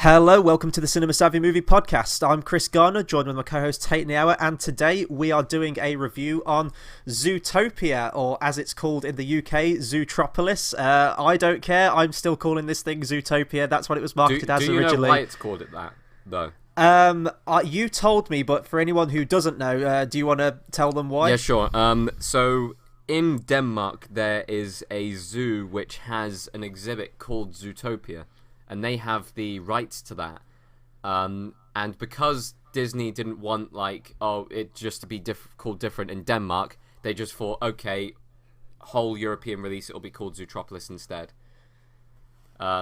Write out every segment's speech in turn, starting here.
Hello, welcome to the Cinema Savvy Movie Podcast. I'm Chris Garner, joined with my co-host Tayte in the hour, and today we are doing a review on Zootopia, or as it's called in the UK, Zootropolis. I don't care, I'm still calling this thing Zootopia. That's what it was marketed as originally. Do you know why it's called it that, though? You told me, but for anyone who doesn't know, do you want to tell them why? Yeah, sure. So in Denmark, there is a zoo which has an exhibit called Zootopia. And they have the rights to that. And because Disney didn't want, it just to be called different in Denmark, they just thought, okay, whole European release, it'll be called Zootropolis instead.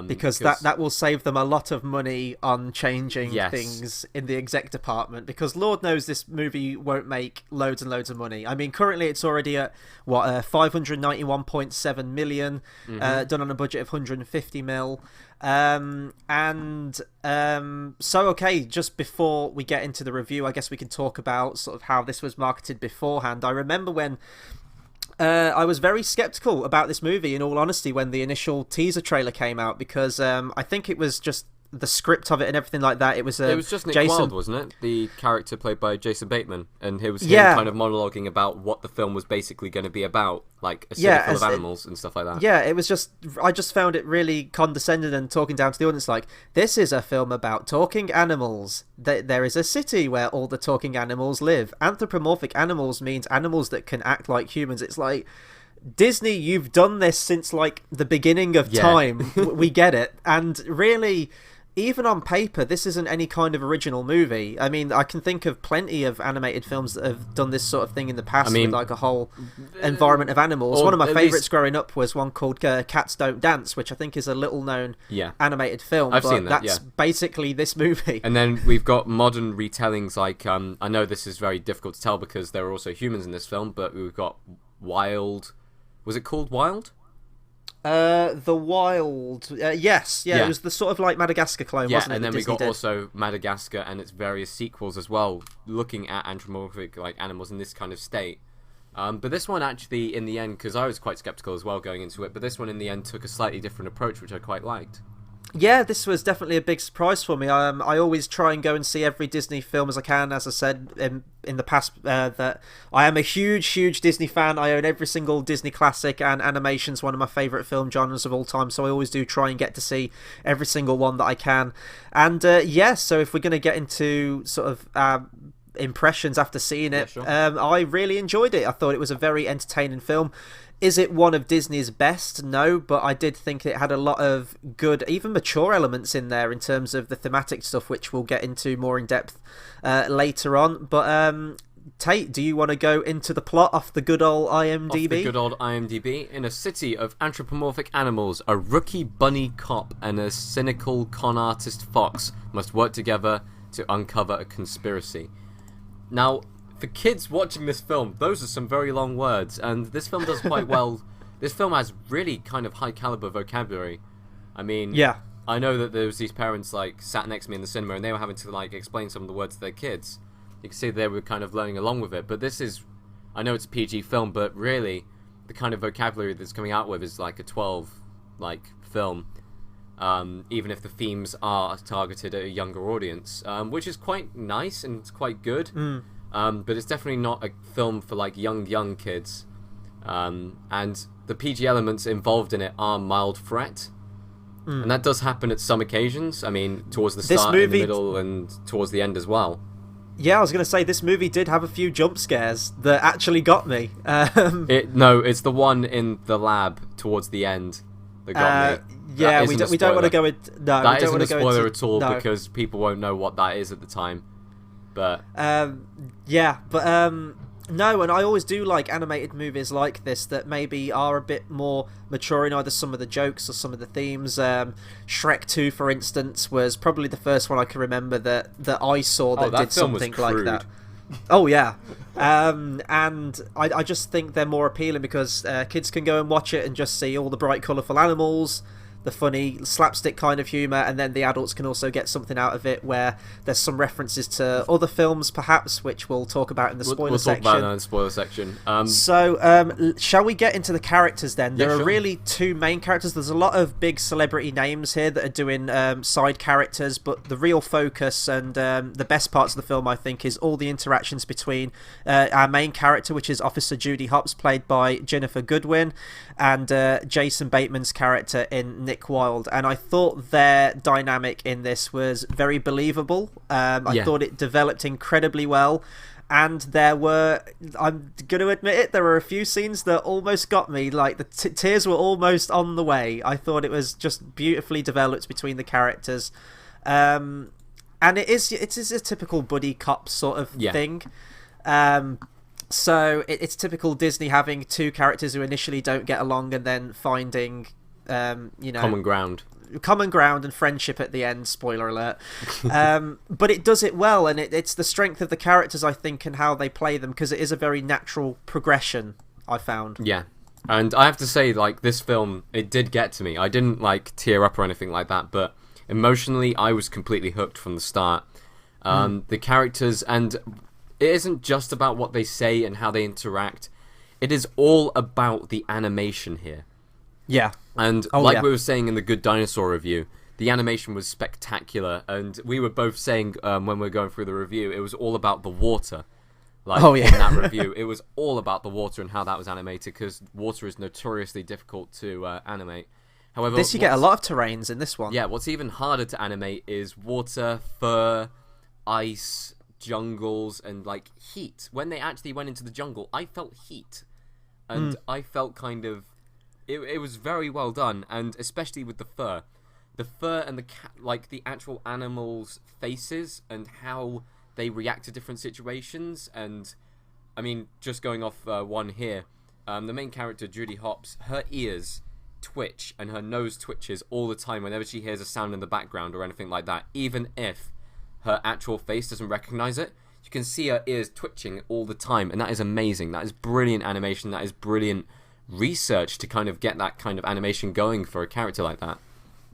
Because that will save them a lot of money on changing things in the exec department, because Lord knows this movie won't make loads and loads of money. I mean, currently it's already at 591.7 million, done on a budget of 150 mil. Okay, just before we get into the review, I guess we can talk about sort of how this was marketed beforehand. I remember when I was very skeptical about this movie, in all honesty, when the initial teaser trailer came out, because I think it was just the script of it and everything like that. It was just Nick Wilde, wasn't it? The character played by Jason Bateman, and it was him kind of monologuing about what the film was basically going to be about, like a city full of animals and stuff like that. Yeah, it was I just found it really condescending and talking down to the audience, like, this is a film about talking animals. There is a city where all the talking animals live. Anthropomorphic animals means animals that can act like humans. It's like, Disney, you've done this since like the beginning of time. We get it. And really, even on paper, this isn't any kind of original movie. I mean, I can think of plenty of animated films that have done this sort of thing in the past, with like a whole environment of animals. One of my favourites growing up was one called Cats Don't Dance, which I think is a little-known animated film. I've seen that, that's basically this movie. And then we've got modern retellings, like, I know this is very difficult to tell because there are also humans in this film, but we've got Wild. Was it called Wild? The Wild, yes, it was the sort of like Madagascar clone, wasn't it? And then we got also Madagascar and its various sequels as well, looking at anthropomorphic animals in this kind of state. But this one actually, in the end, because I was quite skeptical as well going into it, but this one in the end took a slightly different approach, which I quite liked. Yeah, this was definitely a big surprise for me. I always try and go and see every Disney film as I can. As I said in the past, that I am a huge Disney fan. I own every single Disney classic, and animation's one of my favourite film genres of all time, so I always do try and get to see every single one that I can. And so if we're going to get into sort of impressions after seeing it, sure. I really enjoyed it. I thought it was a very entertaining film. Is it one of Disney's best? No, but I did think it had a lot of good, even mature elements in there in terms of the thematic stuff, which we'll get into more in depth later on. But Tayte, do you want to go into the plot off the good old IMDb? Off the good old IMDb. In a city of anthropomorphic animals, a rookie bunny cop and a cynical con artist fox must work together to uncover a conspiracy. Now, for kids watching this film, those are some very long words, and this film does quite well. This film has really kind of high caliber vocabulary. I mean, I know that there was these parents like sat next to me in the cinema, and they were having to like explain some of the words to their kids. You can see they were kind of learning along with it. But this is, I know it's a PG film, but really, the kind of vocabulary that's coming out with is like a 12 film. Even if the themes are targeted at a younger audience, which is quite nice and it's quite good. But it's definitely not a film for like young kids, and the PG elements involved in it are mild threat, and that does happen at some occasions. I mean, towards the start, in the middle, and towards the end as well. Yeah, I was going to say, this movie did have a few jump scares that actually got me. It's the one in the lab towards the end that got me. Yeah, we don't want to go into... No, that isn't a spoiler at all, because people won't know what that is at the time. But no, and I always do like animated movies like this that maybe are a bit more mature in either some of the jokes or some of the themes. Shrek 2, for instance, was probably the first one I can remember that I saw that did something like that. Oh yeah, and I just think they're more appealing because kids can go and watch it and just see all the bright, colourful animals. the funny slapstick kind of humour, and then the adults can also get something out of it where there's some references to other films perhaps, which we'll talk about in the spoiler section. We'll talk about that in the spoiler section. So shall we get into the characters then? There are sure. really two main characters. There's a lot of big celebrity names here that are doing side characters, but the real focus and the best parts of the film, I think, is all the interactions between our main character, which is Officer Judy Hopps, played by Jennifer Goodwin, and Jason Bateman's character in Nick Wilde. And I thought their dynamic in this was very believable. I thought it developed incredibly well. And there were, I'm going to admit it, there were a few scenes that almost got me. Like, the tears were almost on the way. I thought it was just beautifully developed between the characters. And it is a typical buddy cop sort of thing. So it's typical Disney having two characters who initially don't get along and then finding, common ground and friendship at the end. Spoiler alert. But it does it well, and it's the strength of the characters, I think, and how they play them, because it is a very natural progression, I found. Yeah. And I have to say, like, this film, it did get to me. I didn't, like, tear up or anything like that, but emotionally, I was completely hooked from the start. The characters, and it isn't just about what they say and how they interact. It is all about the animation here. Yeah. And we were saying in the Good Dinosaur review, the animation was spectacular. And we were both saying when we were going through the review, it was all about the water. In that review, it was all about the water and how that was animated, because water is notoriously difficult to animate. However, you get a lot of terrains in this one. Yeah, what's even harder to animate is water, fur, ice, jungles, and like heat. When they actually went into the jungle, I felt heat, and I felt kind of it was very well done, and especially with the fur and the actual animals' faces and how they react to different situations. And I mean, just going off one here, the main character Judy Hopps, her ears twitch and her nose twitches all the time whenever she hears a sound in the background or anything like that, even if her actual face doesn't recognize it. You can see her ears twitching all the time, and that is amazing. That is brilliant animation. That is brilliant research to kind of get that kind of animation going for a character like that.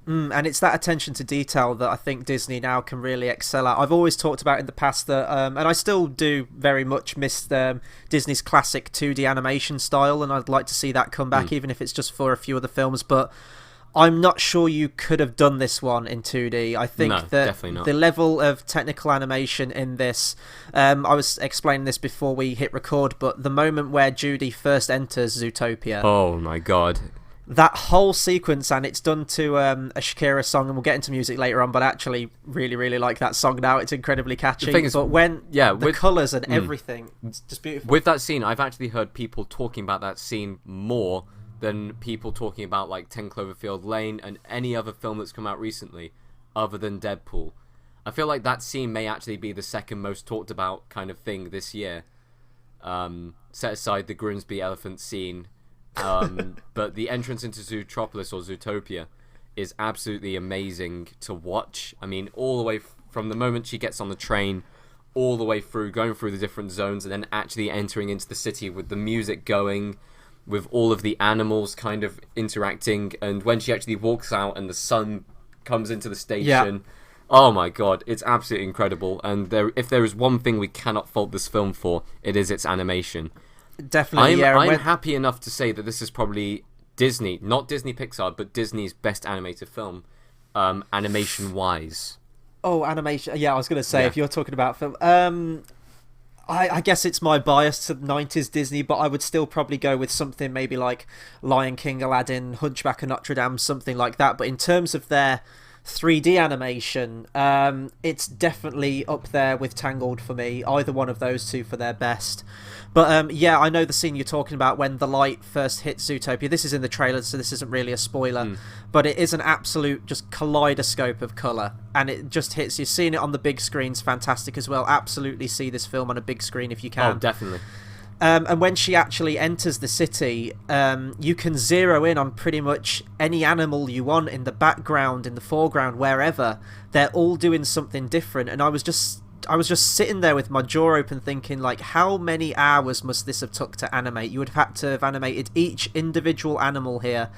And it's that attention to detail that I think Disney now can really excel at. I've always talked about in the past that, and I still do very much miss Disney's classic 2D animation style, and I'd like to see that come back, even if it's just for a few of the films. But I'm not sure you could have done this one in 2D. I think that the level of technical animation in this, I was explaining this before we hit record, but the moment where Judy first enters Zootopia. Oh my god. That whole sequence, and it's done to a Shakira song, and we'll get into music later on, but I actually really, really like that song now. It's incredibly catchy. The thing is, but when the colours and everything, it's just beautiful. With that scene, I've actually heard people talking about that scene more than people talking about like 10 Cloverfield Lane and any other film that's come out recently other than Deadpool. I feel like that scene may actually be the second most talked about kind of thing this year. Set aside the Grimsby elephant scene. But the entrance into Zootropolis or Zootopia is absolutely amazing to watch. I mean, all the way from the moment she gets on the train, all the way through, going through the different zones, and then actually entering into the city with the music going, with all of the animals kind of interacting, and when she actually walks out and the sun comes into the station, oh my god, it's absolutely incredible. And if there is one thing we cannot fault this film for, it is its animation. Definitely, I'm happy enough to say that this is probably Disney, not Disney Pixar, but Disney's best animated film, animation-wise. Oh, animation. Yeah, I was going to say, if you're talking about film... I guess it's my bias to 90s Disney, but I would still probably go with something maybe like Lion King, Aladdin, Hunchback of Notre Dame, something like that. But in terms of their 3D animation, it's definitely up there with Tangled for me. Either one of those two for their best. But yeah, I know the scene you're talking about when the light first hits Zootopia. This is in the trailer, so this isn't really a spoiler. But it is an absolute just kaleidoscope of colour. And it just hits you. Seeing it on the big screen's fantastic as well. Absolutely see this film on a big screen if you can. Oh, definitely. And when she actually enters the city, you can zero in on pretty much any animal you want in the background, in the foreground, wherever. They're all doing something different. And I was just sitting there with my jaw open thinking, like, how many hours must this have took to animate? You would have had to have animated each individual animal here.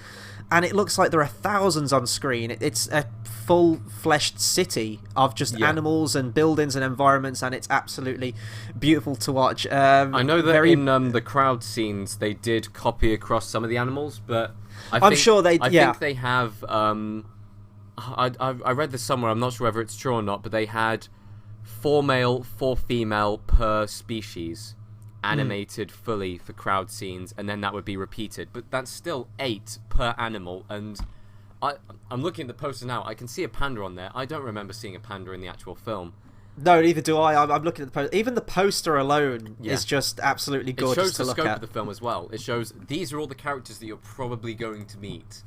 and it looks like there are thousands on screen. It's a full-fleshed city of just animals and buildings and environments, and it's absolutely beautiful to watch. I know that in the crowd scenes they did copy across some of the animals, but I'm sure they. I think they have. I read this somewhere. I'm not sure whether it's true or not, but they had 4 male, 4 female per species animated fully for crowd scenes, and then that would be repeated. But that's still 8 per animal, and I'm looking at the poster now. I can see a panda on there. I don't remember seeing a panda in the actual film. No, neither do I. I'm looking at the poster. Even the poster alone is just absolutely gorgeous to look at. It shows the scope of the film as well. It shows these are all the characters that you're probably going to meet.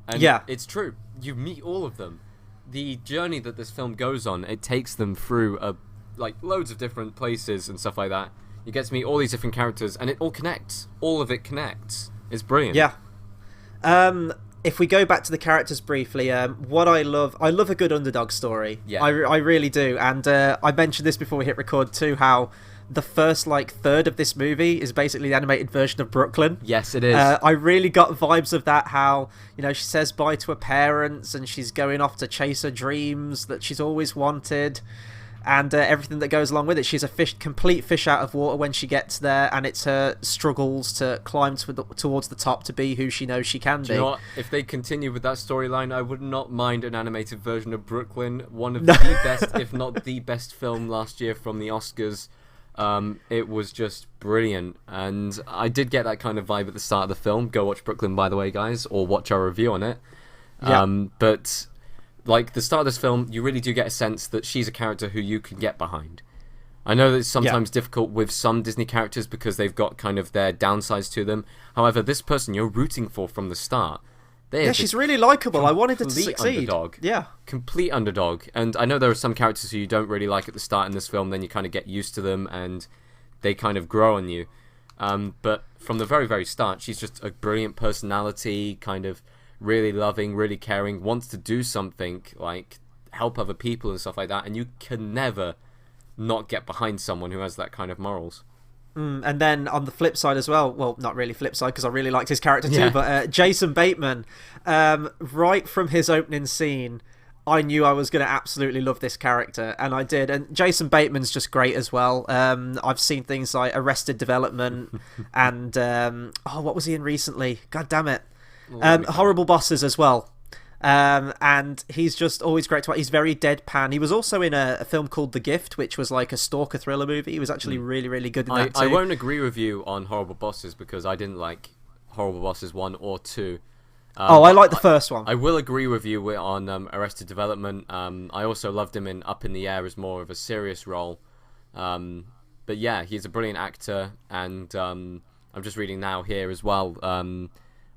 And it's true. You meet all of them. The journey that this film goes on, it takes them through loads of different places and stuff like that. You get to meet all these different characters, and it all connects. All of it connects. It's brilliant. Yeah. If we go back to the characters briefly, what I love a good underdog story. Yeah. I really do. And I mentioned this before we hit record too, how the first third of this movie is basically the animated version of Brooklyn. Yes, it is. I really got vibes of that, how, she says bye to her parents and she's going off to chase her dreams that she's always wanted, and everything that goes along with it. She's a complete fish out of water when she gets there, and it's her struggles to climb towards the top to be who she knows she can be. Do you know what? If they continue with that storyline, I would not mind an animated version of Brooklyn. One of the best, if not the best film last year from the Oscars. It was just brilliant, and I did get that kind of vibe at the start of the film. Go watch Brooklyn, by the way, guys, or watch our review on it. But the start of this film, you really do get a sense that she's a character who you can get behind. I know that it's sometimes difficult with some Disney characters because they've got kind of their downsides to them. However, this person you're rooting for from the start. She's really likeable. I wanted her to succeed. Underdog. Yeah. Complete underdog. And I know there are some characters who you don't really like at the start in this film, then you kind of get used to them and they kind of grow on you. But from the very, very start, she's just a brilliant personality, kind of really loving, really caring, wants to do something, like help other people and stuff like that, and you can never not get behind someone who has that kind of morals. And then on the flip side as well, not really flip side because I really liked his character too, but Jason Bateman, right from his opening scene, I knew I was going to absolutely love this character, and I did. And Jason Bateman's just great as well. I've seen things like Arrested Development and what was he in recently? God damn it. Horrible Bosses as well. And he's just always great to watch. He's very deadpan. He was also in a film called The Gift, which was like a stalker thriller movie. He was actually really, really good in that too. I won't agree with you on Horrible Bosses because I didn't like Horrible Bosses 1 or 2. I like the first one. I will agree with you on Arrested Development. I also loved him in Up in the Air as more of a serious role. But yeah, he's a brilliant actor, and I'm just reading now here as well.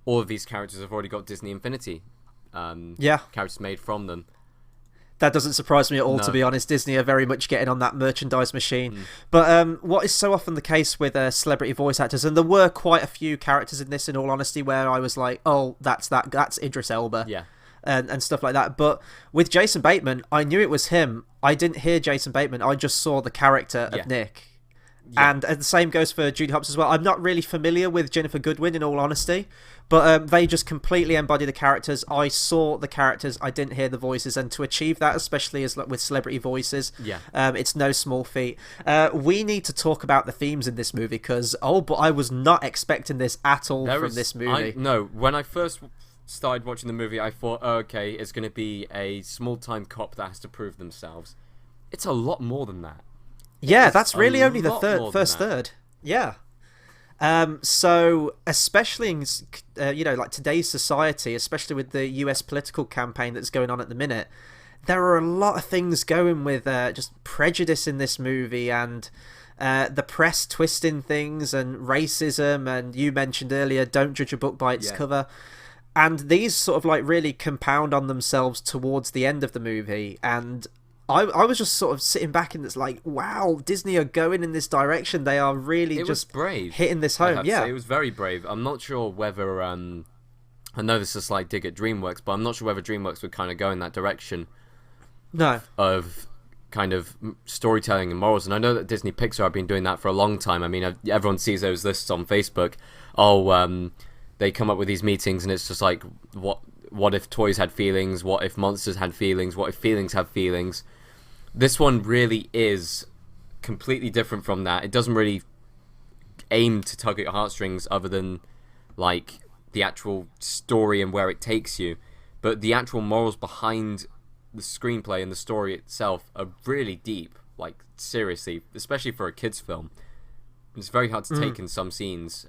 All of these characters have already got Disney Infinity. Characters made from them. That doesn't surprise me at all, to be honest. Disney are very much getting on that merchandise machine. But what is so often the case with celebrity voice actors, and there were quite a few characters in this, in all honesty, where I was like, oh, that's Idris Elba. Yeah. And stuff like that. But with Jason Bateman, I knew it was him. I didn't hear Jason Bateman. I just saw the character of Nick. Yeah. And the same goes for Judy Hopps as well. I'm not really familiar with Ginnifer Goodwin, in all honesty, but they just completely embody the characters. I saw the characters, I didn't hear the voices, and to achieve that, especially as with celebrity voices, it's no small feat. We need to talk about the themes in this movie because, but I was not expecting this at all from this movie. No, when I first started watching the movie, I thought, okay, it's going to be a small-time cop that has to prove themselves. It's a lot more than that. Yeah, that's really only the first third. Yeah. So, especially in, like today's society, especially with the US political campaign that's going on at the minute, there are a lot of things going with just prejudice in this movie and the press twisting things and racism. And you mentioned earlier, don't judge a book by its cover. And these sort of like really compound on themselves towards the end of the movie. And I was just sort of sitting back and it's like, wow, Disney are going in this direction. They are really just brave. Hitting this home. Yeah, it was very brave. I'm not sure whether I know this is a slight dig at DreamWorks, but I'm not sure whether DreamWorks would kind of go in that direction. No. Of kind of storytelling and morals. And I know that Disney Pixar have been doing that for a long time. I mean, everyone sees those lists on Facebook. they come up with these meetings, and it's just like, what if toys had feelings? What if monsters had feelings? What if feelings have feelings? This one really is completely different from that. It doesn't really aim to tug at your heartstrings other than like the actual story and where it takes you, but the actual morals behind the screenplay and the story itself are really deep, like seriously, especially for a kids film. It's very hard to take in some scenes.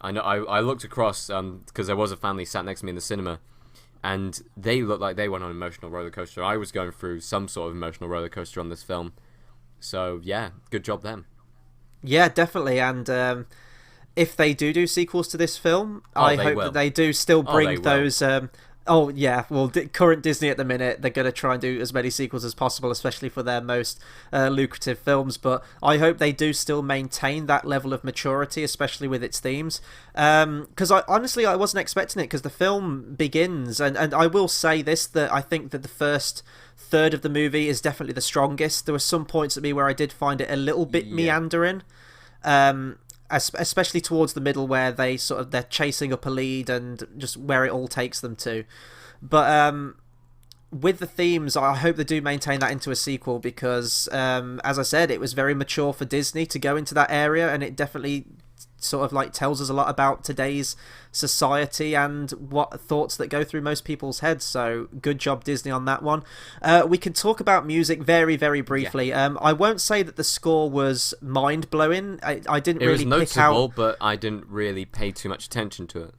I know I looked across because there was a family sat next to me in the cinema, and they looked like they went on an emotional roller coaster. I was going through some sort of emotional roller coaster on this film, so yeah, good job them. Yeah, definitely. And if they do sequels to this film, I hope that they do still bring those. Oh yeah, well, current Disney at the minute, they're going to try and do as many sequels as possible, especially for their most lucrative films. But I hope they do still maintain that level of maturity, especially with its themes. Because honestly, I wasn't expecting it, because the film begins, and I will say this, that I think that the first third of the movie is definitely the strongest. There were some points at me where I did find it a little bit meandering. Especially towards the middle, where they're chasing up a lead and just where it all takes them to. But with the themes, I hope they do maintain that into a sequel, because as I said, it was very mature for Disney to go into that area, and it definitely sort of like tells us a lot about today's society and what thoughts that go through most people's heads. So good job, Disney, on that one. We can talk about music very, very briefly. I won't say that the score was mind-blowing. I didn't really pick out... It was notable, but I didn't really pay too much attention to it.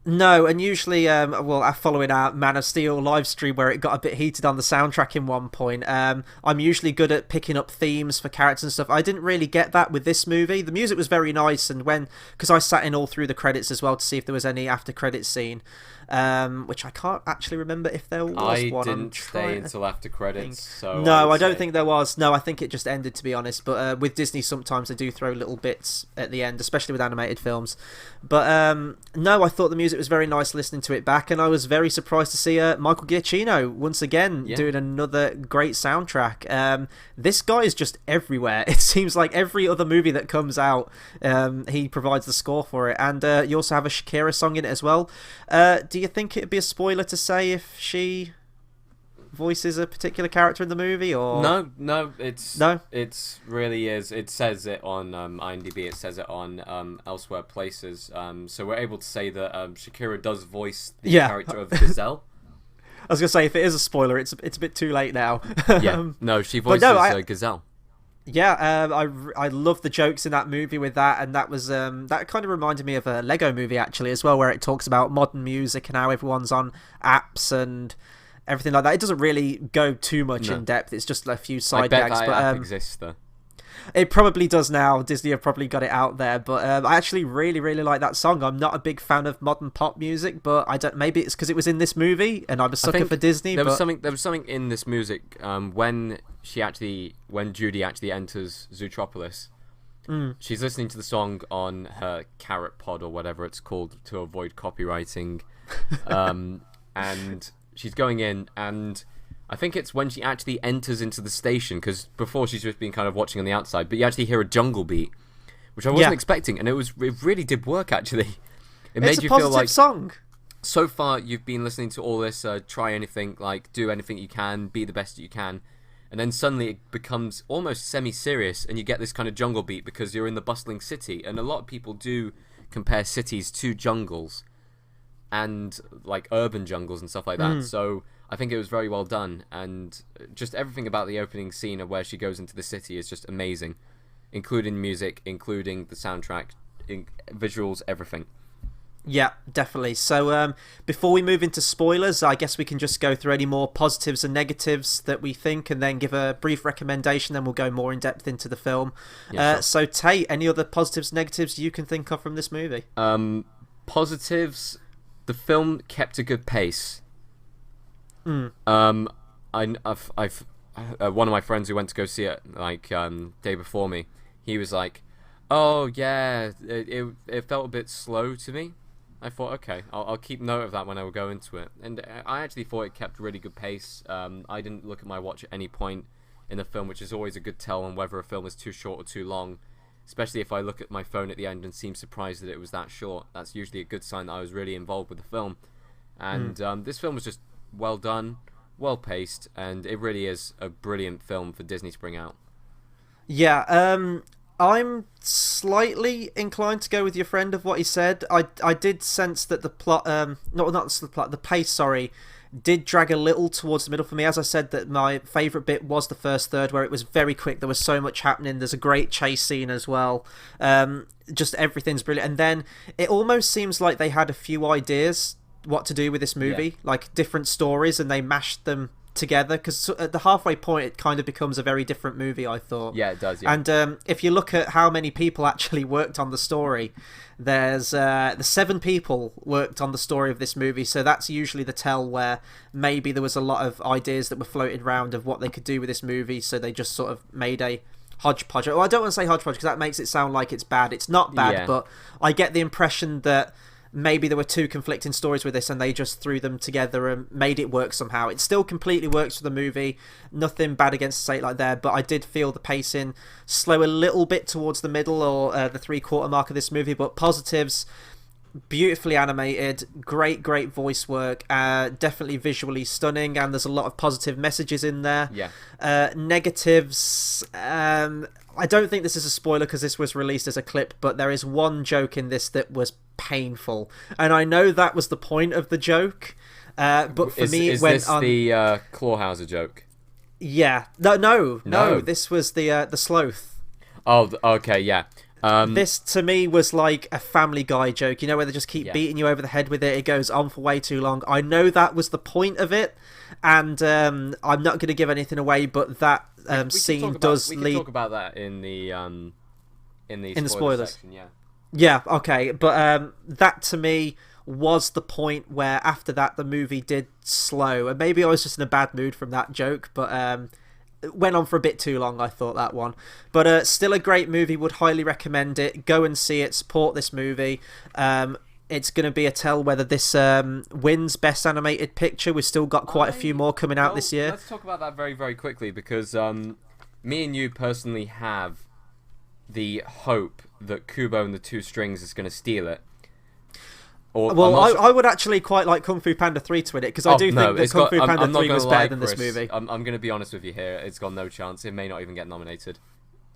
No, and usually, following our Man of Steel live stream where it got a bit heated on the soundtrack in one point, I'm usually good at picking up themes for characters and stuff. I didn't really get that with this movie. The music was very nice, and because I sat in all through the credits as well to see if there was any after credits scene, which I can't actually remember if there was one. I didn't stay until after credits, so... No, I don't think there was. No, I think it just ended, to be honest. But with Disney, sometimes they do throw little bits at the end, especially with animated films. But no, I thought the music was very nice listening to it back, and I was very surprised to see Michael Giacchino once again doing another great soundtrack. This guy is just everywhere. It seems like every other movie that comes out, he provides the score for it. And you also have a Shakira song in it as well. Do you think it'd be a spoiler to say if she voices a particular character in the movie, or no, it's really is. It says it on IMDb. It says it on elsewhere places. So we're able to say that Shakira does voice the character of Gazelle. I was gonna say, if it is a spoiler, it's a bit too late now. No, she voices Gazelle. Yeah, I love the jokes in that movie with that, and that was that kind of reminded me of a Lego movie actually as well, where it talks about modern music and how everyone's on apps and everything like that. It doesn't really go too much in depth. It's just a few side gags. That app exists though. It probably does now. Disney have probably got it out there, but I actually really, really like that song. I'm not a big fan of modern pop music, but I don't. Maybe it's because it was in this movie, and I'm a sucker for Disney. There was something in this music when Judy actually enters Zootropolis. She's listening to the song on her carrot pod or whatever it's called to avoid copywriting, and she's going in, and I think it's when she actually enters into the station, because before she's just been kind of watching on the outside, but you actually hear a jungle beat, which I wasn't expecting, and it really did work actually. It made you feel like song. So far you've been listening to all this, try anything, like do anything you can, be the best that you can, and then suddenly it becomes almost semi-serious, and you get this kind of jungle beat because you're in the bustling city, and a lot of people do compare cities to jungles, and like urban jungles and stuff like that. So I think it was very well done, and just everything about the opening scene of where she goes into the city is just amazing, including music, including the soundtrack, visuals, everything. Yeah, definitely. So before we move into spoilers, I guess we can just go through any more positives and negatives that we think, and then give a brief recommendation, then we'll go more in depth into the film. Sure. So Tate, any other positives, negatives you can think of from this movie? Positives, the film kept a good pace. I've one of my friends who went to go see it day before me, he was like, oh yeah, it felt a bit slow to me. I thought, okay, I'll keep note of that when I will go into it, and I actually thought it kept really good pace. I didn't look at my watch at any point in the film, which is always a good tell on whether a film is too short or too long, especially if I look at my phone at the end and seem surprised that it was that short. That's usually a good sign that I was really involved with the film. And this film was just well done, well paced, and it really is a brilliant film for Disney to bring out. Yeah, I'm slightly inclined to go with your friend of what he said. I did sense that the plot, not the plot, the pace, sorry, did drag a little towards the middle for me. As I said, that my favourite bit was the first third, where it was very quick. There was so much happening. There's a great chase scene as well. Just everything's brilliant. And then it almost seems like they had a few ideas what to do with this movie, like different stories, and they mashed them together, because at the halfway point it kind of becomes a very different movie, I thought. Yeah, it does. Yeah. And if you look at how many people actually worked on the story, there's the 7 people worked on the story of this movie, so that's usually the tell where maybe there was a lot of ideas that were floated around of what they could do with this movie, so they just sort of made a hodgepodge. Well, I don't want to say hodgepodge because that makes it sound like it's bad. It's not bad, but I get the impression that maybe there were 2 conflicting stories with this and they just threw them together and made it work somehow. It still completely works for the movie. Nothing bad against say it like there, but I did feel the pacing slow a little bit towards the middle or the 3/4 mark of this movie, but positives: beautifully animated, great voice work, definitely visually stunning, and there's a lot of positive messages in there. Negatives, I don't think this is a spoiler because this was released as a clip, but there is one joke in this that was painful, and I know that was the point of the joke, but for me it went on. Is this the Clawhauser joke? Yeah, no. This was the sloth. Oh, okay, yeah. This to me was like a Family Guy joke, you know, where they just keep beating you over the head with it. It goes on for way too long. I know that was the point of it, and I'm not going to give anything away, but that scene does lead. We can talk about that in the spoilers section, Yeah, okay, but that to me was the point where after that the movie did slow, and maybe I was just in a bad mood from that joke, but it went on for a bit too long, I thought, that one. But still a great movie, would highly recommend it. Go and see it, support this movie. It's going to be a tell whether this wins Best Animated Picture. We've still got quite a few more coming out this year. Let's talk about that very, very quickly, because me and you personally have the hope that Kubo and the Two Strings is going to steal it. I would actually quite like Kung Fu Panda 3 to win it, because I do think that Kung Fu Panda 3 was better than this movie. I'm going to be honest with you here. It's got no chance. It may not even get nominated.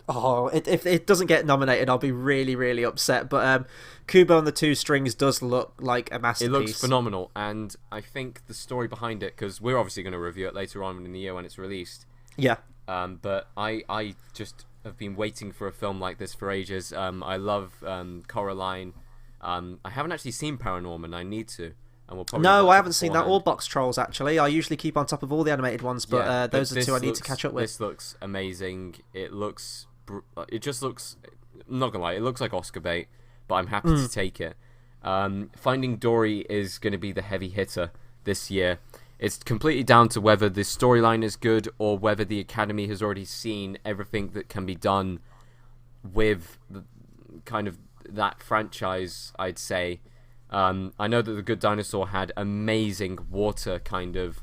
Oh, if it doesn't get nominated, I'll be really, really upset. But Kubo and the Two Strings does look like a masterpiece. It looks phenomenal, and I think the story behind it, because we're obviously going to review it later on in the year when it's released. Yeah. But I just have been waiting for a film like this for ages. I love Coraline. I haven't actually seen Paranorman. I need to. And we'll probably I haven't seen that or Box Trolls, actually. I usually keep on top of all the animated ones, but those are 2 I need to catch up with. This looks amazing. It just looks, I'm not gonna lie, it looks like Oscar bait, but I'm happy to take it. Finding Dory is going to be the heavy hitter this year. It's completely down to whether the storyline is good or whether the Academy has already seen everything that can be done with the kind of that franchise, I'd say. I know that The Good Dinosaur had amazing water kind of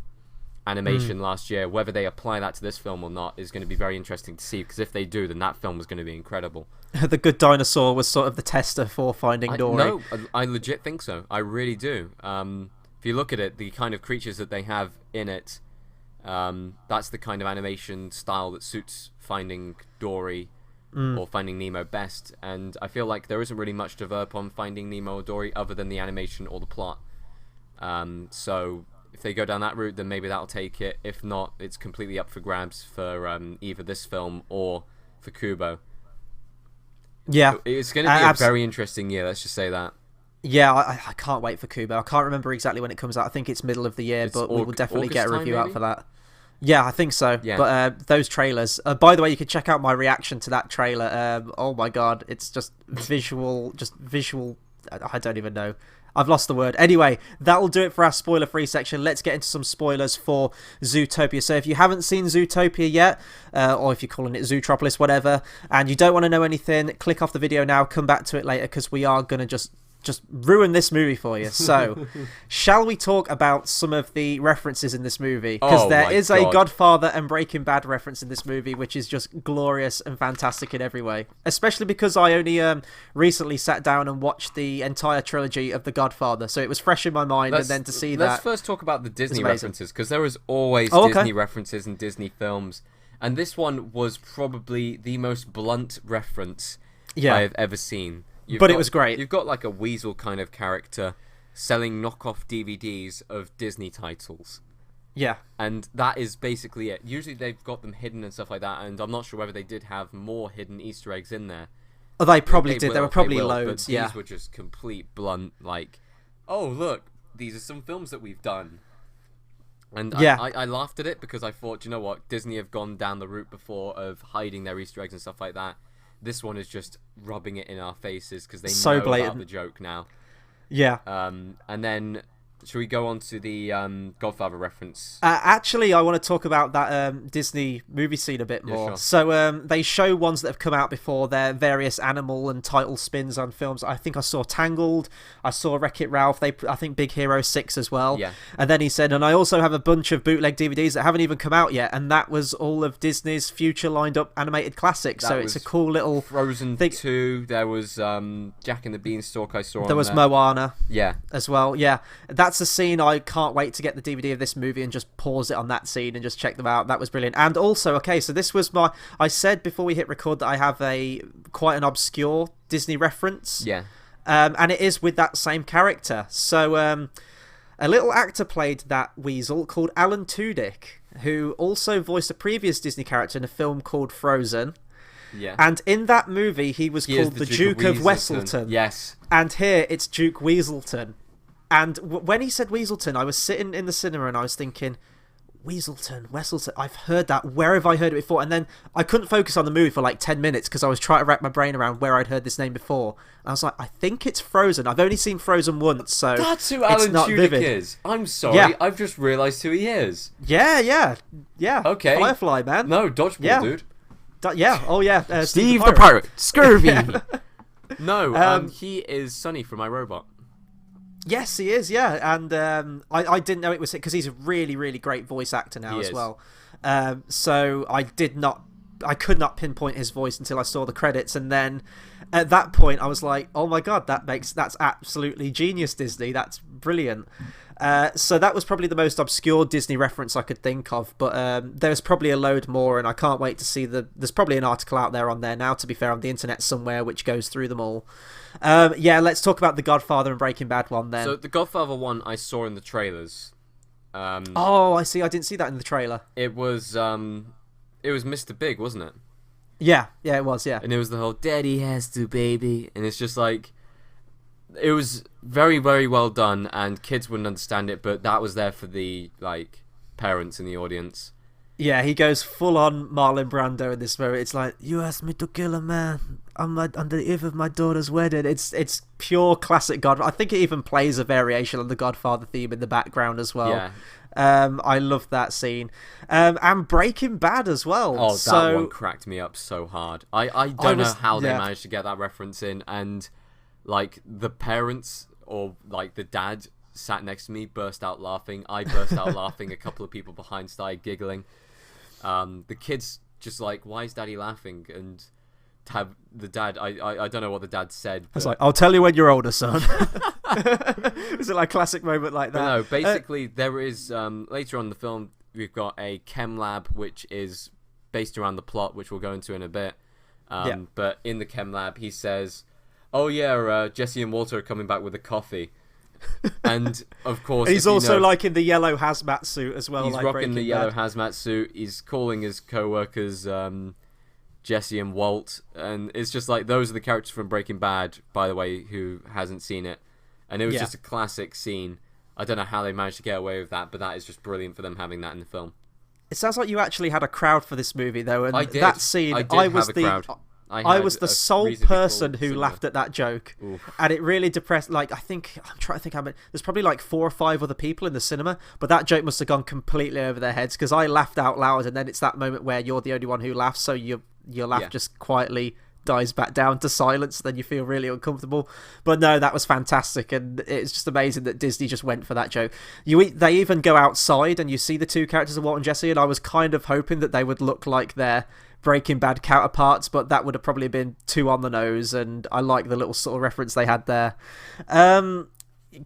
animation last year. Whether they apply that to this film or not is going to be very interesting to see, because if they do, then that film is going to be incredible. The Good Dinosaur was sort of the tester for Finding Dory. No, I legit think so. I really do. If you look at it, the kind of creatures that they have in it, that's the kind of animation style that suits Finding Dory or Finding Nemo best, and I feel like there isn't really much to verb on Finding Nemo or Dory other than the animation or the plot. So if they go down that route, then maybe that'll take it. If not, it's completely up for grabs for either this film or for Kubo. Yeah, it's going to be a very interesting year, let's just say that. Yeah, I can't wait for Kubo. I can't remember exactly when it comes out. I think it's middle of the year, but we will definitely get a review out for that. Yeah, I think so. Yeah. But those trailers... by the way, you can check out my reaction to that trailer. Oh my god, it's just visual... I don't even know. I've lost the word. Anyway, that'll do it for our spoiler-free section. Let's get into some spoilers for Zootopia. So if you haven't seen Zootopia yet, or if you're calling it Zootropolis, whatever, and you don't want to know anything, click off the video now, come back to it later, because we are going to just just ruin this movie for you. So, shall we talk about some of the references in this movie? Because there is a Godfather and Breaking Bad reference in this movie, which is just glorious and fantastic in every way. Especially because I only recently sat down and watched the entire trilogy of The Godfather, so it was fresh in my mind, and then to see that... Let's first talk about the Disney references, because there is always Disney references in Disney films, and this one was probably the most blunt reference I have ever seen. It was great. You've got like a weasel kind of character selling knockoff DVDs of Disney titles. Yeah. And that is basically it. Usually they've got them hidden and stuff like that, and I'm not sure whether they did have more hidden Easter eggs in there. Oh, they probably did. There were probably loads, but these were just complete blunt, like, oh, look, these are some films that we've done. And I laughed at it because I thought, you know what, Disney have gone down the route before of hiding their Easter eggs and stuff like that. This one is just rubbing it in our faces because they know about the joke now. Yeah. And then, should we go on to the Godfather reference? Actually, I want to talk about that Disney movie scene a bit more. Sure. So they show ones that have come out before, their various animal and title spins on films. I think I saw Tangled, I saw Wreck-It Ralph, I think Big Hero 6 as well. Yeah. And then he said, and I also have a bunch of bootleg DVDs that haven't even come out yet, and that was all of Disney's future lined up animated classics. So it's a cool little... Frozen 2, there was Jack and the Beanstalk I saw. There was Moana. Yeah. As well, yeah. That's a scene I can't wait to get the DVD of this movie and just pause it on that scene and just check them out. That was brilliant. And also, okay, so this was I said before we hit record that I have quite an obscure Disney reference. Yeah. And it is with that same character. So a little actor played that weasel called Alan Tudyk, who also voiced a previous Disney character in a film called Frozen. Yeah. And in that movie, he was called the Duke of Weselton. Yes. And here, it's Duke Weaselton. And when he said Weaselton, I was sitting in the cinema and I was thinking, Weselton, I've heard that. Where have I heard it before? And then I couldn't focus on the movie for like 10 minutes because I was trying to wrap my brain around where I'd heard this name before. And I was like, I think it's Frozen. I've only seen Frozen once, so that's who Alan Tudyk is. I'm sorry, yeah. I've just realised who he is. Yeah. Okay. Firefly, man. No, Dodgeball, dude. Yeah, oh yeah. Steve the Pirate. Scurvy. No, he is Sonny from iRobot. Yes, he is, yeah. And I didn't know it was him because he's a really, really great voice actor now as well. So I could not pinpoint his voice until I saw the credits. And then at that point, I was like, oh my God, that's absolutely genius, Disney. That's brilliant. So that was probably the most obscure Disney reference I could think of. But there's probably a load more, and I can't wait to see there's probably an article out there on there now, to be fair, on the internet somewhere, which goes through them all. Let's talk about the Godfather and Breaking Bad one then. So the Godfather one I saw in the trailers. I see. I didn't see that in the trailer. It was Mr. Big, wasn't it? Yeah, it was, yeah. And it was the whole "Daddy has to, baby," and it's just like, it was very, very well done, and kids wouldn't understand it, but that was there for the parents in the audience. Yeah, he goes full on Marlon Brando in this moment. It's like, you asked me to kill a man on the eve of my daughter's wedding. It's pure classic Godfather. I think it even plays a variation on the Godfather theme in the background as well. Yeah. I love that scene. And Breaking Bad as well. Oh, that one cracked me up so hard. I don't know how they managed to get that reference in, and the parents or the dad sat next to me, burst out laughing. I burst out laughing. A couple of people behind started giggling. The kids just why is Daddy laughing? And the dad, I don't know what the dad said. I was like, I'll tell you when you're older, son. Is it a classic moment like that? No, basically there is later on in the film we've got a chem lab which is based around the plot, which we'll go into in a bit. But in the chem lab he says, "Oh yeah, Jesse and Walter are coming back with a coffee." And of course, he's also in the yellow hazmat suit as well. He's rocking the yellow hazmat suit. He's calling his co-workers Jesse and Walt, and it's just those are the characters from Breaking Bad, by the way, who hasn't seen it. And it was just a classic scene. I don't know how they managed to get away with that, but that is just brilliant for them having that in the film. It sounds like you actually had a crowd for this movie, though, and I did. That scene, I was the crowd. I was the sole person who laughed at that joke. Oof. And it really depressed. I'm trying to think there's probably 4 or 5 other people in the cinema, but that joke must have gone completely over their heads because I laughed out loud, and then it's that moment where you're the only one who laughs, so your laugh just quietly dies back down to silence, then you feel really uncomfortable. But no, that was fantastic, and it's just amazing that Disney just went for that joke. They even go outside and you see the two characters of Walt and Jesse, and I was kind of hoping that they would look like their Breaking Bad counterparts, but that would have probably been too on the nose, and I like the little sort of reference they had there.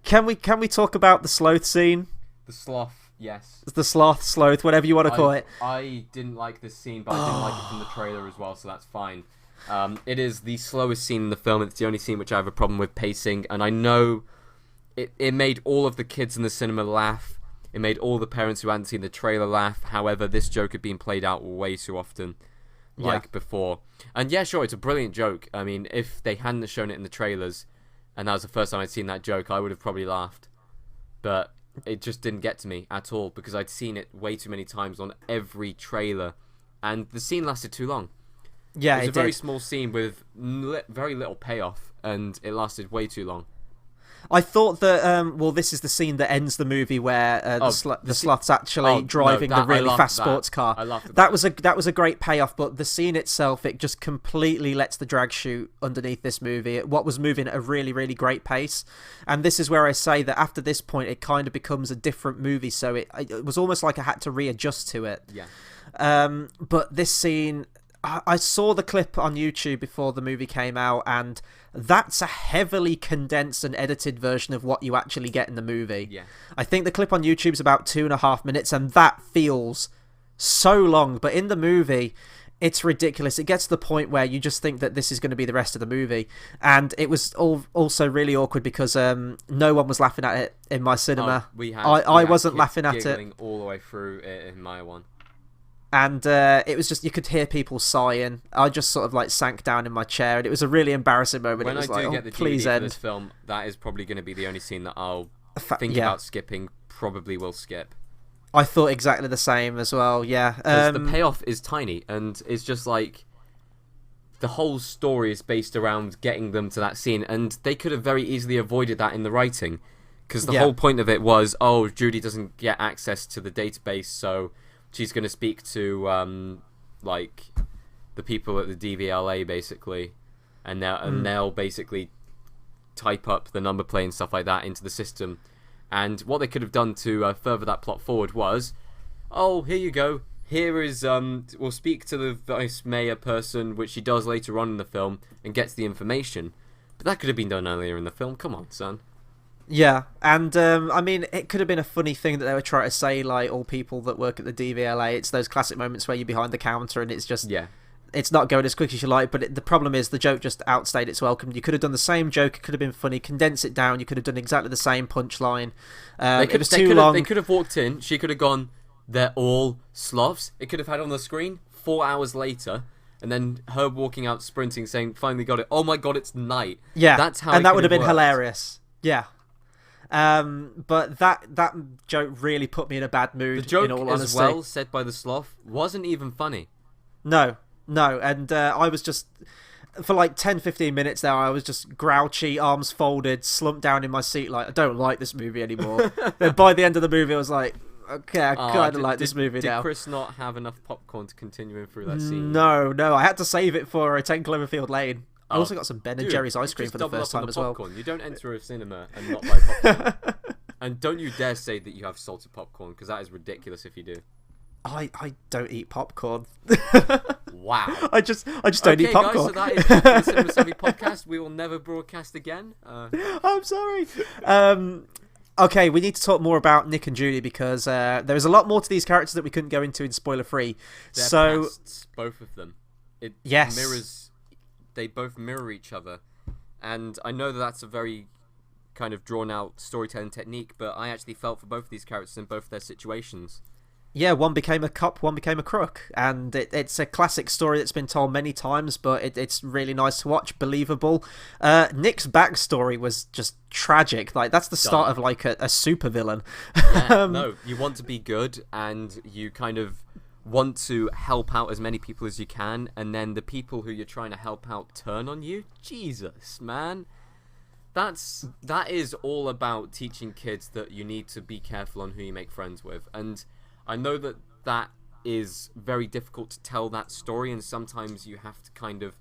Can we talk about the sloth scene? The sloth, yes. The sloth, whatever you want to call it. I didn't like this scene, but I didn't like it from the trailer as well, so that's fine. It is the slowest scene in the film. It's the only scene which I have a problem with pacing, and I know it made all of the kids in the cinema laugh. It made all the parents who hadn't seen the trailer laugh. However, this joke had been played out way too often, before. And yeah, sure, it's a brilliant joke. I mean, if they hadn't shown it in the trailers, and that was the first time I'd seen that joke, I would have probably laughed. But it just didn't get to me at all, because I'd seen it way too many times on every trailer, and the scene lasted too long. Yeah, it was a very small scene with very little payoff, and it lasted way too long. I thought that, this is the scene that ends the movie where the sloth's actually driving the really fast sports car. I laughed at that was a great payoff, but the scene itself, it just completely lets the drag shoot underneath this movie. What was moving at a really, really great pace. And this is where I say that after this point, it kind of becomes a different movie, so it was almost like I had to readjust to it. Yeah. But this scene... I saw the clip on YouTube before the movie came out, and that's a heavily condensed and edited version of what you actually get in the movie. Yeah. I think the clip on YouTube is about 2.5 minutes, and that feels so long. But in the movie, it's ridiculous. It gets to the point where you just think that this is going to be the rest of the movie. And it was also really awkward because no one was laughing at it in my cinema. I wasn't laughing at it all the way through in my one. And it was just, you could hear people sighing. I just sort of like sank down in my chair, and it was a really embarrassing moment. When it was I do get the please DVD end. for this film, that is probably going to be the only scene that I'll think about skipping. Probably will skip. I thought exactly the same as well. Yeah, because the payoff is tiny, and it's just like the whole story is based around getting them to that scene, and they could have very easily avoided that in the writing, because the whole point of it was, Judy doesn't get access to the database, so she's going to speak to the people at the DVLA basically, and they'll basically type up the number plate and stuff like that into the system. And what they could have done to further that plot forward was, here you go. Here is we'll speak to the vice mayor person, which she does later on in the film, and gets the information. But that could have been done earlier in the film. Come on, son. Yeah, and I mean, it could have been a funny thing that they were trying to say, like, all people that work at the DVLA, it's those classic moments where you're behind the counter and it's just, it's not going as quick as you like, but the problem is the joke just outstayed its welcome. You could have done the same joke, it could have been funny, condense it down, you could have done exactly the same punchline. It was too long. They could have walked in, she could have gone, they're all sloths. It could have had on the screen 4 hours later, and then her walking out sprinting saying, finally got it, oh my god, it's night. Yeah, that's how and it that would have been worked. Hilarious. Yeah. But that joke really put me in a bad mood. The joke, in all honesty, as well said by the sloth, wasn't even funny. No, and I was just, for like 10-15 minutes there, I was just grouchy, arms folded, slumped down in my seat, like, I don't like this movie anymore. Then by the end of the movie, I was like, okay, I kind of like this movie now. Did Chris not have enough popcorn to continue him through that scene? No, I had to save it for 10 Cloverfield Lane. I also got some Ben and Jerry's ice cream for the first time as well. You don't enter a cinema and not buy popcorn. And don't you dare say that you have salted popcorn, because that is ridiculous if you do. I don't eat popcorn. Wow. I just don't eat popcorn. Guys, so that is the Cinema Savvy podcast. We will never broadcast again. I'm sorry. Okay, we need to talk more about Nick and Judy, because there is a lot more to these characters that we couldn't go into in spoiler free. They're pasts, both of them. Yes. They both mirror each other, and I know that that's a very kind of drawn out storytelling technique, but I actually felt for both of these characters in both their situations. Yeah, one became a cop, one became a crook, and it's a classic story that's been told many times, but it's really nice to watch, believable. Nick's backstory was just tragic. Like, that's the start of like a supervillain. Yeah, no, you want to be good, and you kind of want to help out as many people as you can, and then the people who you're trying to help out turn on you. Jesus, man. That is all about teaching kids that you need to be careful on who you make friends with. And I know that is very difficult to tell that story, and sometimes you have to kind of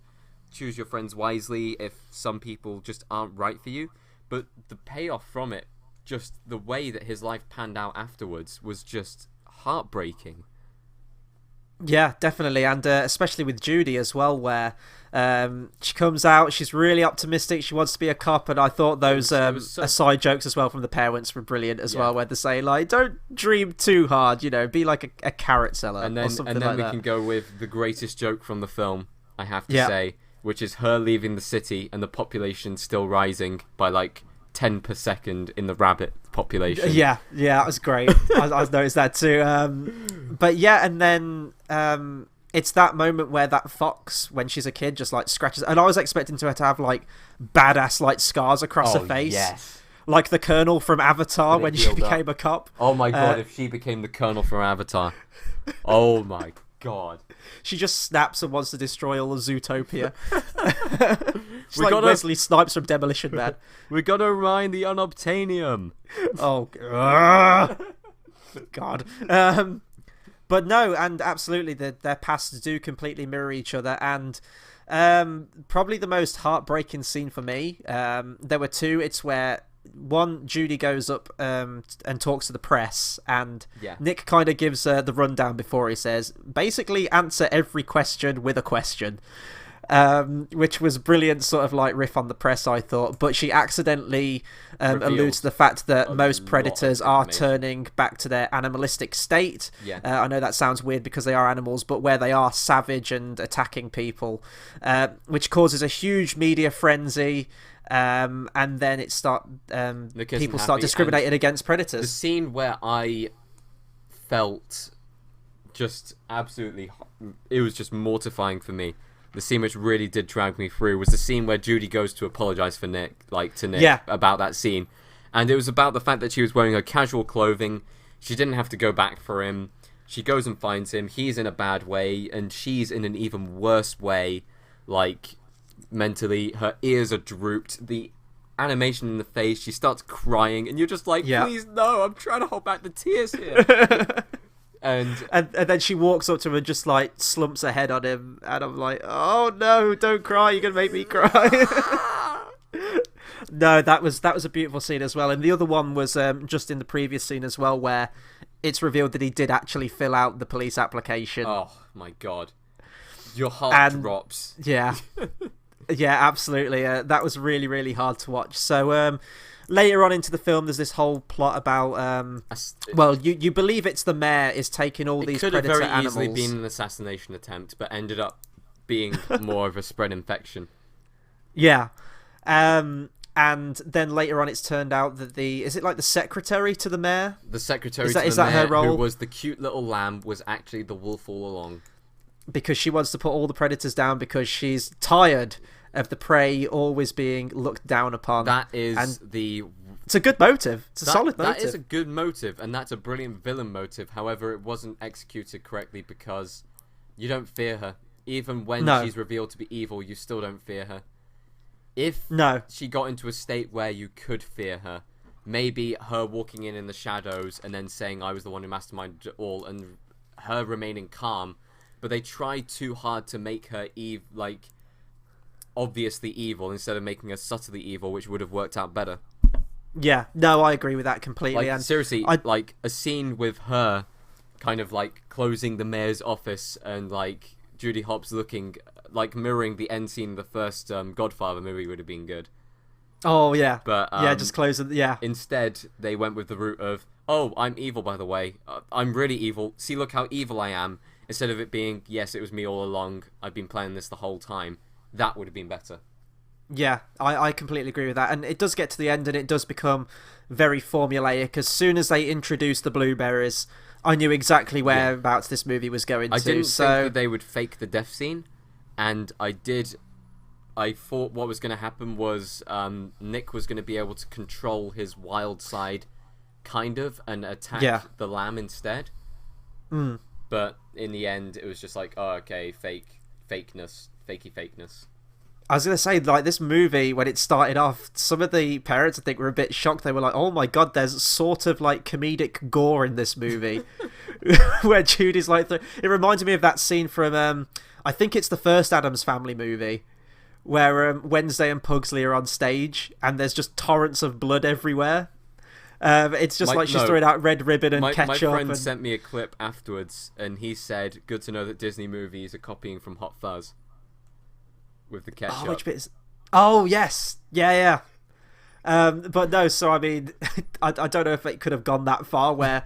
choose your friends wisely if some people just aren't right for you. But the payoff from it, just the way that his life panned out afterwards, was just heartbreaking. Yeah, definitely, and especially with Judy as well, where she comes out, she's really optimistic, she wants to be a cop, and I thought those aside jokes as well from the parents were brilliant as well, where they say, like, don't dream too hard, you know, be like a carrot seller or something like that. And then we can go with the greatest joke from the film, I have to say, which is her leaving the city and the population still rising by, like, 10 per second in the rabbit population. Yeah, that was great. I noticed that too. But yeah, and then it's that moment where that fox, when she's a kid, just like scratches. And I was expecting her to have like badass like scars across her face. Yes. Like the Colonel from Avatar when she became a cop. Oh my god, if she became the Colonel from Avatar. Oh my god. She just snaps and wants to destroy all of Zootopia. She's like Wesley Snipes from Demolition Man. We gotta mine the unobtainium. Oh, God. But no, and absolutely, their pasts do completely mirror each other. And probably the most heartbreaking scene for me, there were two. It's where one, Judy goes up and talks to the press, and Nick kind of gives the rundown before he says, basically answer every question with a question. Which was brilliant sort of like riff on the press, I thought, but she accidentally alludes to the fact that most predators are turning back to their animalistic state. I know that sounds weird because they are animals, but where they are savage and attacking people, which causes a huge media frenzy, and then people start discriminating against predators. The scene where I felt just absolutely, it was just mortifying for me. The scene which really did drag me through was the scene where Judy goes to apologise to Nick about that scene. And it was about the fact that she was wearing her casual clothing. She didn't have to go back for him. She goes and finds him. He's in a bad way, and she's in an even worse way. Like, mentally, her ears are drooped. The animation in the face, she starts crying, and you're just like, please, no, I'm trying to hold back the tears here. And then she walks up to him and just like slumps her head on him, and I'm like, oh no, don't cry, you're gonna make me cry. No, that was a beautiful scene as well. And the other one was just in the previous scene as well, where it's revealed that he did actually fill out the police application. Oh my god, your heart drops. Yeah. Absolutely. That was really, really hard to watch. So later on into the film, there's this whole plot about you believe it's the mayor is taking all these predator animals. It could have very easily been an assassination attempt, but ended up being more of a spread infection. And then later on, it's turned out that is it like the secretary to the mayor? The secretary to the mayor, is that her role? Who was the cute little lamb, was actually the wolf all along. Because she wants to put all the predators down because she's tired of the prey always being looked down upon. It's a good motive. It's a solid motive. That is a good motive, and that's a brilliant villain motive. However, it wasn't executed correctly because you don't fear her. Even when she's revealed to be evil, you still don't fear her. If she got into a state where you could fear her, maybe her walking in the shadows and then saying, I was the one who masterminded it all, and her remaining calm, but they tried too hard to make her obviously evil instead of making her subtly evil, which would have worked out better. Yeah, no, I agree with that completely. And seriously, like a scene with her kind of like closing the mayor's office and like Judy Hopps looking like mirroring the end scene of the first Godfather movie would have been good. Oh yeah, but just close it. Yeah. Instead, they went with the route of, oh, I'm evil by the way. I'm really evil. See, look how evil I am. Instead of it being, yes, it was me all along. I've been planning this the whole time. That would have been better. Yeah, I completely agree with that. And it does get to the end and it does become very formulaic. As soon as they introduced the blueberries, I knew exactly whereabouts this movie was going to. I didn't think that they would fake the death scene. And I thought what was going to happen was Nick was going to be able to control his wild side, kind of, and attack the lamb instead. But in the end, it was just like, oh, okay, fakeness. I was going to say, like, this movie, when it started off, some of the parents, I think, were a bit shocked. They were like, oh my god, there's sort of, like, comedic gore in this movie. Where Judy's like... It reminded me of that scene from, I think it's the first Addams Family movie, where Wednesday and Pugsley are on stage and there's just torrents of blood everywhere. It's just she's throwing out red ribbon and ketchup. My friend sent me a clip afterwards, and he said, "Good to know that Disney movies are copying from Hot Fuzz with the ketchup." Oh, which bit is... Oh, yes. Yeah. But no, so I mean, I don't know if it could have gone that far where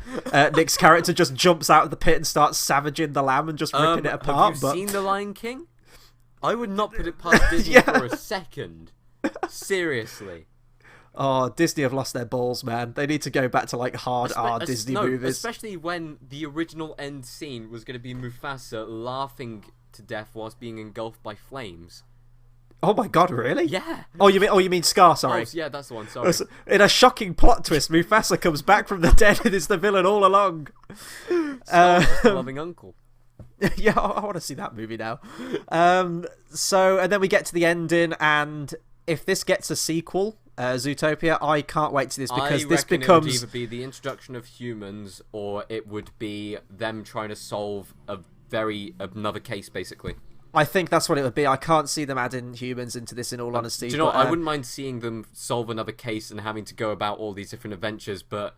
Nick's character just jumps out of the pit and starts savaging the lamb and just ripping it apart. Have you seen The Lion King? I would not put it past Disney for a second. Seriously. Oh, Disney have lost their balls, man. They need to go back to hard R Disney movies. Especially when the original end scene was going to be Mufasa laughing to death whilst being engulfed by flames. Oh my god, really? Yeah. Oh, you mean Scar, sorry. Oh, yeah, that's the one, sorry. In a shocking plot twist, Mufasa comes back from the dead and is the villain all along. Scar's just a loving uncle. Yeah, I want to see that movie now. And then we get to the ending, and if this gets a sequel, Zootopia, I can't wait to this, because this becomes... it would either be the introduction of humans, or it would be them trying to solve another case, basically. I think that's what it would be. I can't see them adding humans into this, in all honesty. Do you know what? I wouldn't mind seeing them solve another case and having to go about all these different adventures, but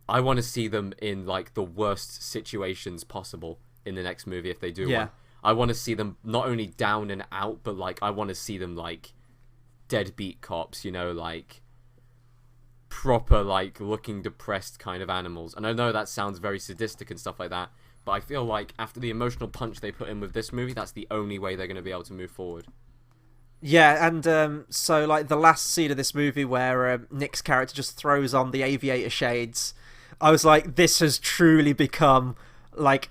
I want to see them in the worst situations possible in the next movie if they do one. I want to see them not only down and out, but I want to see them deadbeat cops, proper looking depressed kind of animals. And I know that sounds very sadistic and stuff like that, but I feel after the emotional punch they put in with this movie, that's the only way they're going to be able to move forward. Yeah, and so the last scene of this movie where Nick's character just throws on the aviator shades, I was like, this has truly become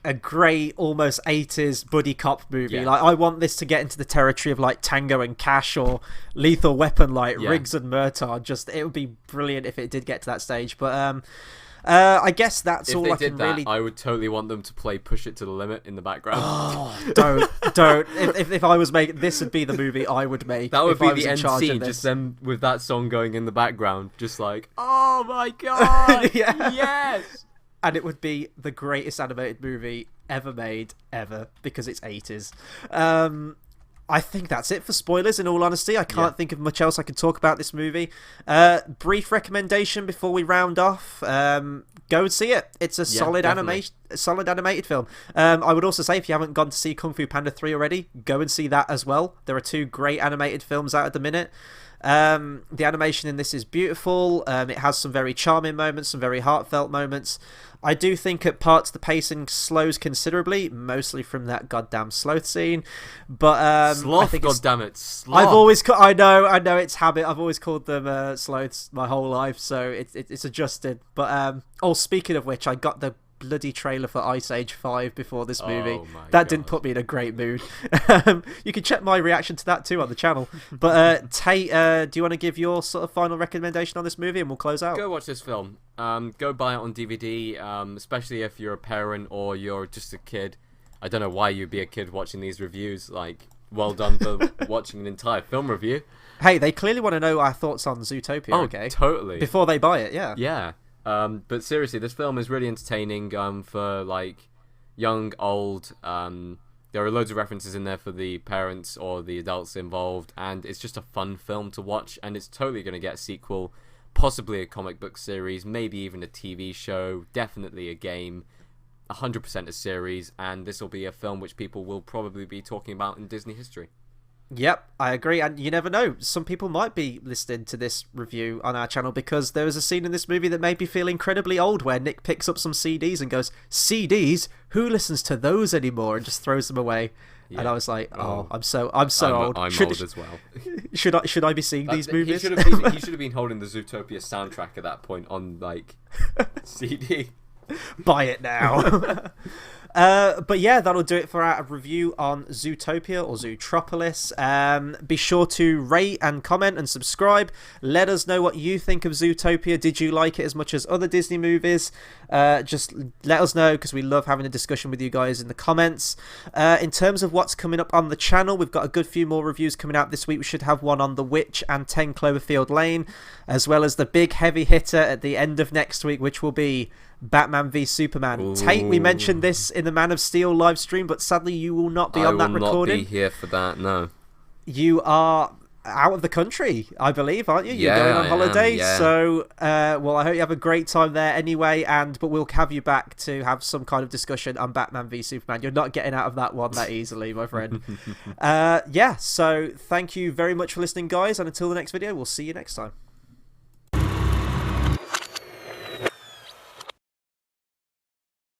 a great almost 80s buddy cop movie. I want this to get into the territory of Tango and Cash or Lethal Weapon, Riggs and Murtaugh. Just, it would be brilliant if it did get to that stage. But I guess that's all I can really... I would totally want them to play Push It to the Limit in the background. Oh, don't. If I was making... This would be the movie I would make. That would be the end scene, just them with that song going in the background. Just oh my god! Yes! And it would be the greatest animated movie ever made, ever, because it's 80s. I think that's it for spoilers, in all honesty. I can't think of much else I could talk about this movie. Brief recommendation before we round off. Go and see it. It's a solid animated film. I would also say, if you haven't gone to see Kung Fu Panda 3 already, go and see that as well. There are 2 great animated films out at the minute. The animation in this is beautiful. It has some very charming moments, some very heartfelt moments. I do think at parts the pacing slows considerably, mostly from that goddamn sloth scene. But Sloth, goddammit, Sloth. I've always I know it's habit. I've always called them sloths my whole life, so it's adjusted. But speaking of which, I got the bloody trailer for Ice Age 5 before this movie. That didn't put me in a great mood. You can check my reaction to that too on the channel. But Tate, do you want to give your sort of final recommendation on this movie, and we'll close out? Go watch this film. Go buy it on DVD, especially if you're a parent or you're just a kid. I don't know why you'd be a kid watching these reviews. Well done for watching an entire film review. Hey, they clearly want to know our thoughts on Zootopia, okay? Totally. Before they buy it, yeah. Yeah. But seriously, this film is really entertaining for young, old. There are loads of references in there for the parents or the adults involved, and it's just a fun film to watch, and it's totally going to get a sequel, possibly a comic book series, maybe even a TV show, definitely a game, 100% a series, and this will be a film which people will probably be talking about in Disney history. Yep, I agree, and you never know. Some people might be listening to this review on our channel because there was a scene in this movie that made me feel incredibly old, where Nick picks up some CDs and goes, "CDs? Who listens to those anymore?" and just throws them away. Yeah. And I was like, I'm so old. I'm old as well. Should I be seeing these movies? He should have been holding the Zootopia soundtrack at that point on CD. Buy it now. But yeah, that'll do it for our review on Zootopia or Zootropolis. Be sure to rate and comment and subscribe. Let us know what you think of Zootopia. Did you like it as much as other Disney movies? Just let us know, because we love having a discussion with you guys in the comments. In terms of what's coming up on the channel, we've got a good few more reviews coming out this week. We should have one on The Witch and 10 Cloverfield Lane, as well as the big heavy hitter at the end of next week, which will be Batman v Superman. Ooh. Tate, we mentioned this in the Man of Steel live stream, but sadly you will not be on that recording. I will not be here for that, no. you are out of the country, I believe, aren't you? You're Yeah, going on I holiday. am, yeah. So, well, I hope you have a great time there anyway, but we'll have you back to have some kind of discussion on Batman v Superman. You're not getting out of that one that easily, my friend. So thank you very much for listening, guys, and until the next video, we'll see you next time.